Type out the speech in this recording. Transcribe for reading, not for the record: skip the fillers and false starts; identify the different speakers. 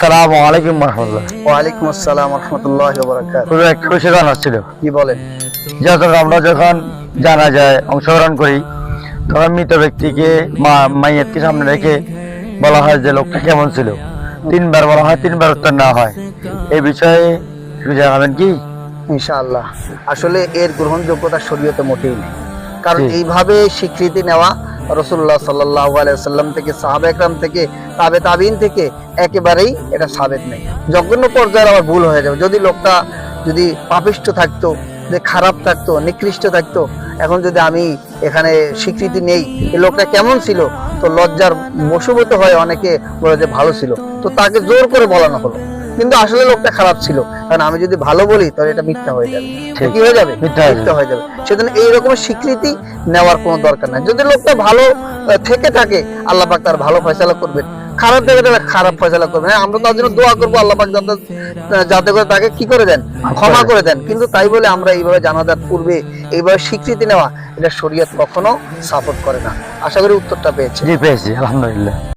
Speaker 1: আসসালামু আলাইকুম রাহমাতুল্লাহ।
Speaker 2: ওয়ালাইকুম আসসালাম রাহমাতুল্লাহি ওয়া বারাকাতুহু।
Speaker 1: পুরো এক খুশি গান হচ্ছিল।
Speaker 2: কি বলেন?
Speaker 1: যখন আমরা জানাজায় অংশগ্রহণ করি তখন মৃত ব্যক্তিকে মাইয়াতকে সামনে রেখে বলা হয় যে লোকটা কেমন ছিল। তিনবার বলা হয়, তিনবার উত্তর নেওয়া হয়। এই বিষয়ে একটু জানাবেন কি?
Speaker 2: ইনশাআল্লাহ। আসলে এর গ্রহণযোগ্যতা শরীয়তে মোটেই নেই, কারণ
Speaker 1: জি।
Speaker 2: এইভাবে স্বীকৃতি নেওয়া রাসূলুল্লাহ সাল্লাল্লাহু আলাইহি ওয়াসাল্লাম থেকে, সাহাবা একরাম থেকে, তাবিঈন থেকে একেবারেই এটা সাবেত নেই। জঘন্য পর্যায়ে আবার ভুল হয়ে যাবে। যদি যদি পাপিষ্ঠ থাকতো, যে খারাপ থাকতো, নিকৃষ্ট থাকতো, এখন যদি আমি এখানে স্বীকৃতি নেই এই লোকটা কেমন ছিল, তো লজ্জার বশবর্তী হয়ে অনেকে বলে যে ভালো ছিল, তো তাকে জোর করে বলানো হলো, কিন্তু আসলে লোকটা খারাপ ছিল। কারণ আমি যদি ভালো বলি তাহলে এটা মিথ্যা হয়ে যাবে। কি হয়ে যাবে? মিথ্যা হয়ে যাবে। সেজন্য এইরকম স্বীকৃতি নেওয়ার কোনো দরকার নাই। যদি লোকটা ভালো থেকে থাকে, আল্লাহ পাক তার ভালো ফয়সালা করবেন। খারাপ থেকে তাহলে খারাপ ফয়সালা করবেন। হ্যাঁ, আমরা তার জন্য দোয়া করবো, আল্লাহ পাক যাতে করে তাকে কি করে দেন, ক্ষমা করে দেন। কিন্তু তাই বলে আমরা এইভাবে জানাজার পূর্বে এইভাবে স্বীকৃতি নেওয়া, এটা শরীয়ত কখনো সাপোর্ট করে না। আশা করি উত্তরটা পেয়েছে।
Speaker 1: জি, পেয়েছি, আলহামদুলিল্লাহ।